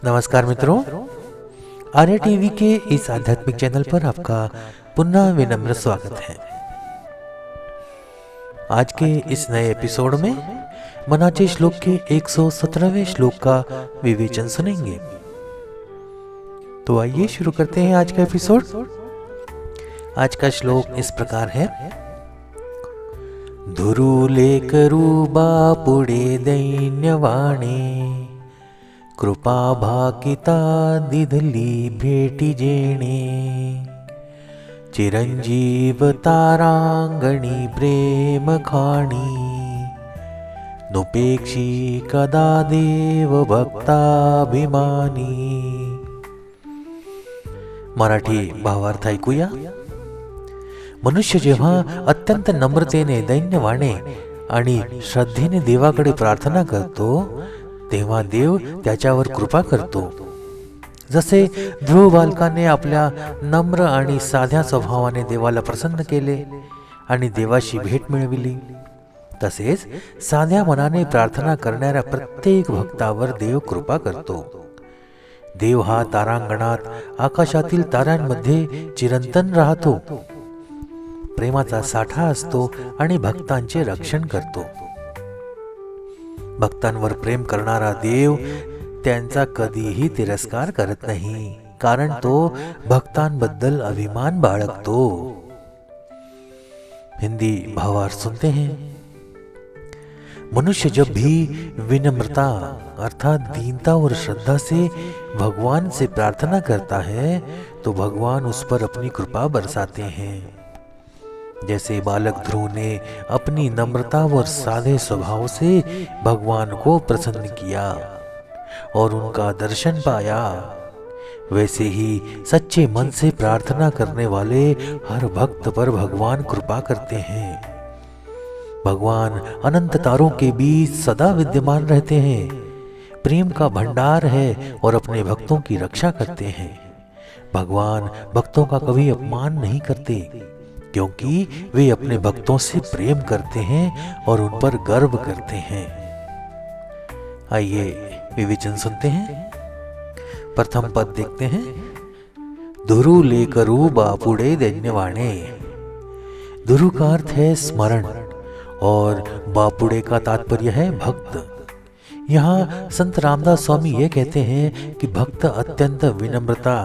नमस्कार मित्रों, आर्य टीवी के इस आध्यात्मिक चैनल पर आपका पुनः विनम्र स्वागत है। आज के इस नए एपिसोड में मनाचे श्लोक के 117वें श्लोक का विवेचन सुनेंगे। तो आइए शुरू करते हैं आज का एपिसोड। आज का श्लोक इस प्रकार है। धुरुले करू बापुडे दैन्यवाणे, कृपा भाकिता दिधली भेटी जेणे, चिरंजीव तारांगणी प्रेम खाणी, नुपेक्षी कदा देव भक्ताभिमानी। मराठी भावार्थ ऐकूया। मनुष्य जेव्हा अत्यंत नम्रतेने दैन्यवाणे आणि श्रद्धेने देवाकडे प्रार्थना करतो तेव्हा देव त्याच्यावर कृपा करतो। जसे ध्रुव बालकाने आपल्या नम्र आणि साध्या स्वभावाने देवाला प्रसन्न केले आणि देवाशी भेट मिळविली, तसेच साध्या मनाने प्रार्थना करणाऱ्या प्रत्येक भक्तावर देव कृपा करतो। देव हा तारांगणात आकाशातील ताऱ्यांमध्ये चिरंतन राहतो, प्रेमाचा साठा असतो आणि भक्तांचे रक्षण करतो। भक्तांवर प्रेम करणारा देव त्यांचा कधीही तिरस्कार करत नहीं, कारण तो भक्तांबद्दल अभिमान बाळगतो। हिंदी भावार्थ सुनते हैं। मनुष्य जब भी विनम्रता अर्थात दीनता और श्रद्धा से भगवान से प्रार्थना करता है तो भगवान उस पर अपनी कृपा बरसाते हैं। जैसे बालक ध्रुव ने अपनी नम्रता और सादे स्वभाव से भगवान को प्रसन्न किया और उनका दर्शन पाया, वैसे ही सच्चे मन से प्रार्थना करने वाले हर भक्त पर भगवान कृपा करते हैं। भगवान अनंत तारों के बीच सदा विद्यमान रहते हैं, प्रेम का भंडार है और अपने भक्तों की रक्षा करते हैं। भगवान भक्तों का कभी अपमान नहीं करते, क्योंकि वे अपने भक्तों से प्रेम करते हैं और उन पर गर्व करते हैं। आइए विवेचन सुनते हैं। प्रथम पद देखते हैं। धुरु लेकरु बापुड़े दैन्यवाणे। धुरु का अर्थ है स्मरण और बापुड़े का तात्पर्य है भक्त। यहाँ संत रामदास स्वामी ये कहते हैं कि भक्त अत्यंत विनम्रता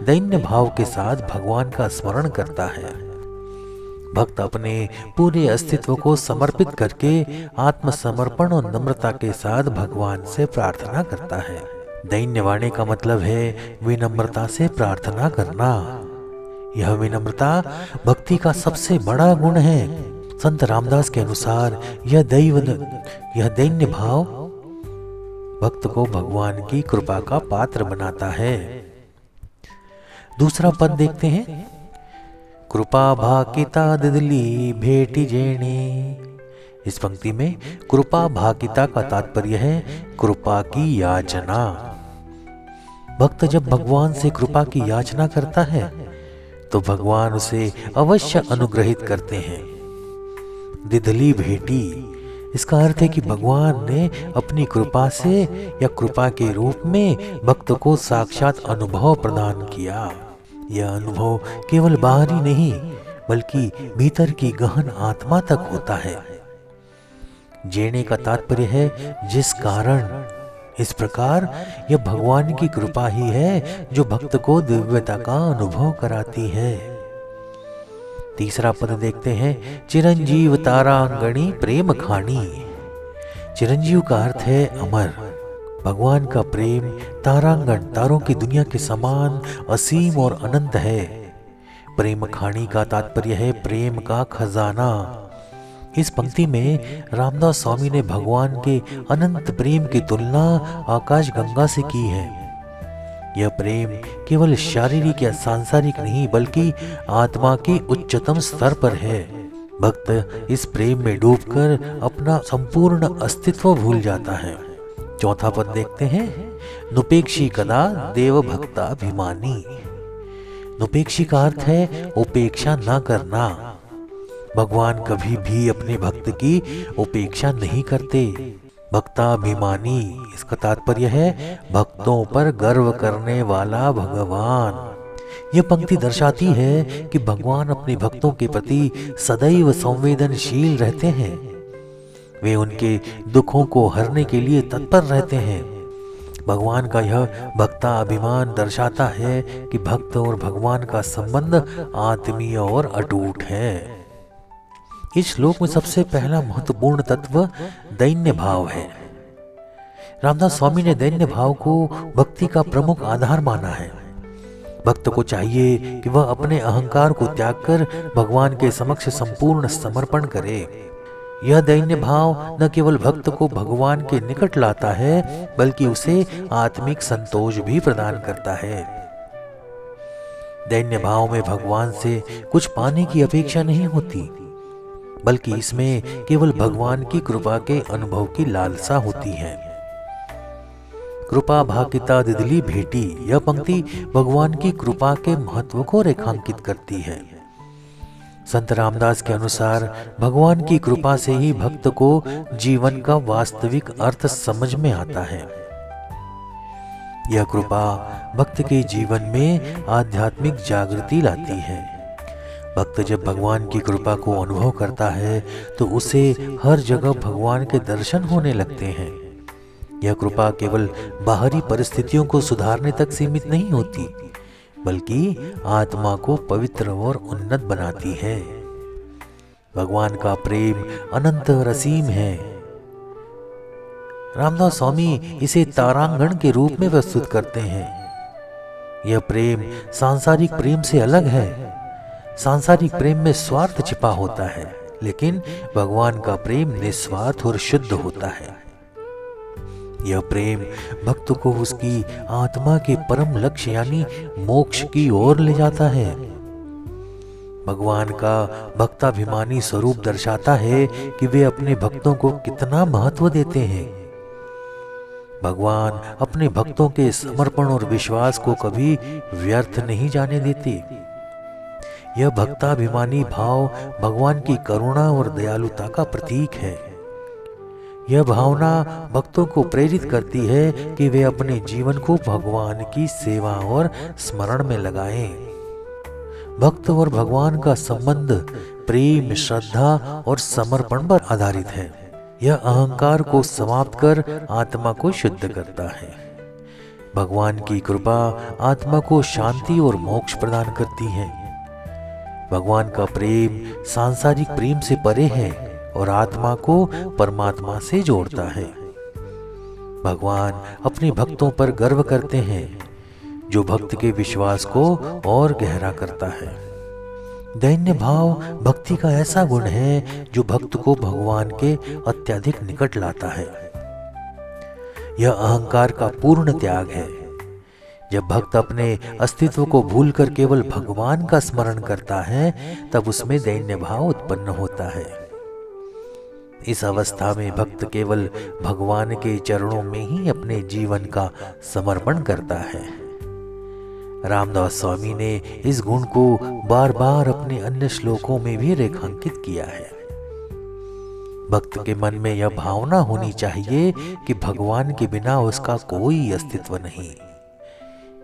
दैन्य भाव के साथ भगवान का स्मरण करता है। भक्त अपने पूरे अस्तित्व को समर्पित करके आत्मसमर्पण और नम्रता के साथ भगवान से प्रार्थना करता है। दैन्यवाणी का मतलब है विनम्रता से प्रार्थना करना। यह विनम्रता भक्ति का सबसे बड़ा गुण है। संत रामदास के अनुसार यह दैन्य भाव भक्त को भगवान की कृपा का पात्र बनाता है। दूसरा पद देखते हैं। कृपा भाकिता दिदली भेटी जेणे। इस पंक्ति में कृपा भाकिता का तात्पर्य है कृपा की याचना। भक्त जब भगवान से कृपा की याचना करता है तो भगवान उसे अवश्य अनुग्रहित करते हैं। दिदली भेटी, इसका अर्थ है कि भगवान ने अपनी कृपा से या कृपा के रूप में भक्त को साक्षात अनुभव प्रदान किया। यह अनुभव केवल बाहरी नहीं बल्कि भीतर की गहन आत्मा तक होता है। जेने का तात्पर्य है जिस कारण। इस प्रकार यह भगवान की कृपा ही है जो भक्त को दिव्यता का अनुभव कराती है। तीसरा पद देखते हैं। चिरंजीव तारांगणी प्रेम खानी। चिरंजीव का अर्थ है अमर। भगवान का प्रेम तारांगण तारों की दुनिया के समान असीम और अनंत है। प्रेम खानी का तात्पर्य है प्रेम का खजाना। इस पंक्ति में रामदास स्वामी ने भगवान के अनंत प्रेम की तुलना आकाश गंगा से की है। यह प्रेम केवल शारीरिक या सांसारिक नहीं बल्कि आत्मा के उच्चतम स्तर पर है। भक्त इस प्रेम में डूबकर अपना संपूर्ण अस्तित्व भूल जाता है। चौथा पद देखते हैं। नुपेक्षी कदा देव भक्ताभिमानी। नुपेक्षी का अर्थ है उपेक्षा न करना। भगवान कभी भी अपने भक्त की उपेक्षा नहीं करते। भक्ताभिमानी, इसका तात्पर्य है भक्तों पर गर्व करने वाला भगवान। यह पंक्ति दर्शाती है कि भगवान अपने भक्तों के प्रति सदैव संवेदनशील रहते हैं। वे उनके दुखों को हरने के लिए तत्पर रहते हैं। भगवान का यह भक्ताभिमान दर्शाता है कि भक्त और भगवान का संबंध आत्मीय और अटूट है। इस श्लोक में सबसे पहला महत्वपूर्ण तत्व दैन्य भाव है। रामदास स्वामी ने दैन्य भाव को भक्ति का प्रमुख आधार माना है। भक्त को चाहिए कि वह अपने अहंकार को त्याग कर भगवान के समक्ष संपूर्ण समर्पण करे। यह दैन्य भाव न केवल भक्त को भगवान के निकट लाता है, बल्कि उसे आत्मिक संतोष भी प्रदान करता है। दैन्य भाव में भगवान से कुछ पाने की अपेक्षा नहीं होती, बल्कि इसमें केवल भगवान की कृपा के अनुभव की लालसा होती है। कृपा भाकिता दिदली भेटी, यह पंक्ति भगवान की कृपा के महत्व को रेखांकित करती है। संत रामदास के अनुसार भगवान की कृपा से ही भक्त को जीवन का वास्तविक अर्थ समझ में आता है। यह कृपा भक्त के जीवन में आध्यात्मिक जागृति लाती है। भक्त जब भगवान की कृपा को अनुभव करता है तो उसे हर जगह भगवान के दर्शन होने लगते हैं। यह कृपा केवल बाहरी परिस्थितियों को सुधारने तक सीमित नहीं होती, बल्कि आत्मा को पवित्र और उन्नत बनाती है। भगवान का प्रेम अनंत और असीम है। रामदास स्वामी इसे तारांगण के रूप में प्रस्तुत करते हैं। यह प्रेम सांसारिक प्रेम से अलग है। सांसारिक प्रेम में स्वार्थ छिपा होता है, लेकिन भगवान का प्रेम निस्वार्थ और शुद्ध होता है। यह प्रेम भक्त को उसकी आत्मा के परम लक्ष्य यानी मोक्ष की ओर ले जाता है। भगवान का भक्ताभिमानी स्वरूप दर्शाता है कि वे अपने भक्तों को कितना महत्व देते हैं। भगवान अपने भक्तों के समर्पण और विश्वास को कभी व्यर्थ नहीं जाने देते। यह भक्ताभिमानी भाव भगवान की करुणा और दयालुता का प्रतीक है। यह भावना भक्तों को प्रेरित करती है कि वे अपने जीवन को भगवान की सेवा और स्मरण में लगाएं। भक्त और भगवान का संबंध प्रेम, श्रद्धा और समर्पण पर आधारित है। यह अहंकार को समाप्त कर आत्मा को शुद्ध करता है। भगवान की कृपा आत्मा को शांति और मोक्ष प्रदान करती है। भगवान का प्रेम सांसारिक प्रेम से परे है और आत्मा को परमात्मा से जोड़ता है। भगवान अपने भक्तों पर गर्व करते हैं, जो भक्त के विश्वास को और गहरा करता है। दैन्य भाव भक्ति का ऐसा गुण है जो भक्त को भगवान के अत्यधिक निकट लाता है। यह अहंकार का पूर्ण त्याग है। जब भक्त अपने अस्तित्व को भूलकर केवल भगवान का स्मरण करता है, तब उसमें दैन्य भाव उत्पन्न होता है। इस अवस्था में भक्त केवल भगवान के चरणों में ही अपने जीवन का समर्पण करता है। रामदास स्वामी ने इस गुण को बार बार अपने अन्य श्लोकों में भी रेखांकित किया है। भक्त के मन में यह भावना होनी चाहिए कि भगवान के बिना उसका कोई अस्तित्व नहीं।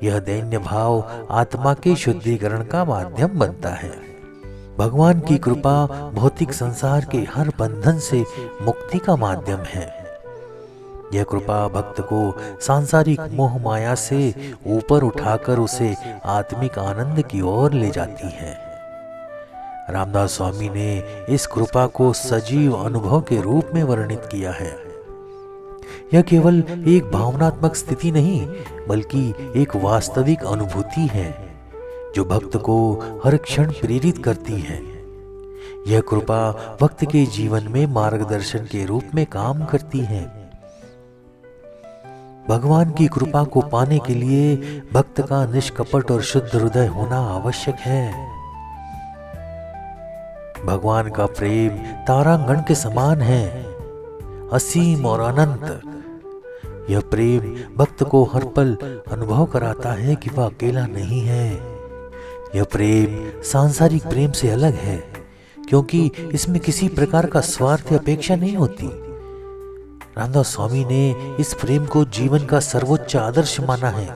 यह दैन्य भाव आत्मा के शुद्धिकरण का माध्यम बनता है। भगवान की कृपा भौतिक संसार के हर बंधन से मुक्ति का माध्यम है। यह कृपा भक्त को सांसारिक मोह माया से ऊपर उठाकर उसे आत्मिक आनंद की ओर ले जाती है। रामदास स्वामी ने इस कृपा को सजीव अनुभव के रूप में वर्णित किया है। यह केवल एक भावनात्मक स्थिति नहीं, बल्कि एक वास्तविक अनुभूति है जो भक्त को हर क्षण प्रेरित करती है। यह कृपा भक्त के जीवन में मार्गदर्शन के रूप में काम करती है। भगवान की कृपा को पाने के लिए भक्त का निष्कपट और शुद्ध हृदय होना आवश्यक है। भगवान का प्रेम तारांगण के समान है, असीम और अनंत। यह प्रेम भक्त को हर पल अनुभव कराता है कि वह अकेला नहीं है। यह प्रेम सांसारिक प्रेम से अलग है, क्योंकि इसमें किसी प्रकार का स्वार्थ या अपेक्षा नहीं होती। रामदास स्वामी ने इस प्रेम को जीवन का सर्वोच्च आदर्श माना है।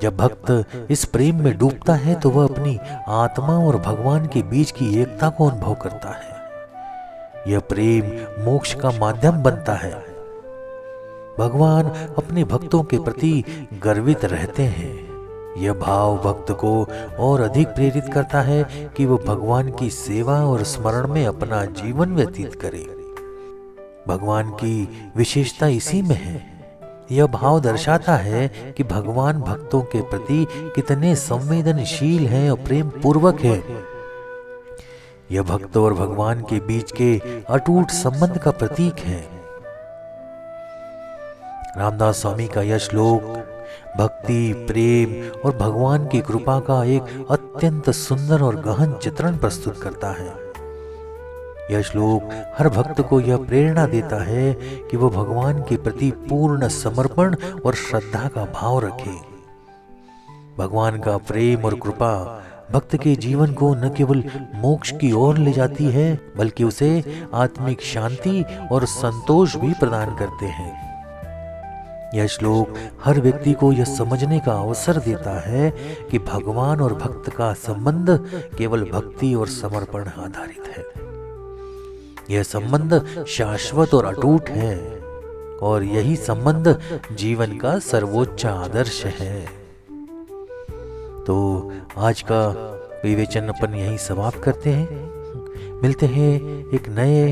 जब भक्त इस प्रेम में डूबता है तो वह अपनी आत्मा और भगवान के बीच की एकता को अनुभव करता है। यह प्रेम मोक्ष का माध्यम बनता है। भगवान अपने भक्तों के प्रति गर्वित रहते हैं। यह भाव भक्त को और अधिक प्रेरित करता है कि वह भगवान की सेवा और स्मरण में अपना जीवन व्यतीत करे। भगवान की विशेषता इसी में है। यह भाव दर्शाता है कि भगवान भक्तों के प्रति कितने संवेदनशील हैं और प्रेम पूर्वक हैं। यह भक्त और भगवान के बीच के अटूट संबंध का प्रतीक है। रामदास स्वामी का यह श्लोक भक्ति, प्रेम और भगवान की कृपा का एक अत्यंत सुंदर और गहन चित्रण प्रस्तुत करता है। यह श्लोक हर भक्त को यह प्रेरणा देता है कि वह भगवान के प्रति पूर्ण समर्पण और श्रद्धा का भाव रखे। भगवान का प्रेम और कृपा भक्त के जीवन को न केवल मोक्ष की ओर ले जाती है, बल्कि उसे आत्मिक शांति और संतोष भी प्रदान करते हैं। यह श्लोक हर व्यक्ति को यह समझने का अवसर देता है कि भगवान और भक्त का संबंध केवल भक्ति और समर्पण आधारित है। यह संबंध शाश्वत और अटूट है और यही संबंध जीवन का सर्वोच्च आदर्श है। तो आज का विवेचन अपन यहीं समाप्त करते हैं। मिलते हैं एक नए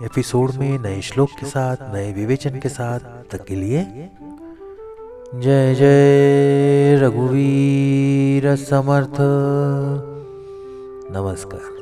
एपिसोड में नए श्लोक के साथ, नए विवेचन के साथ। तक के लिए जय जय रघुवीर समर्थ। नमस्कार।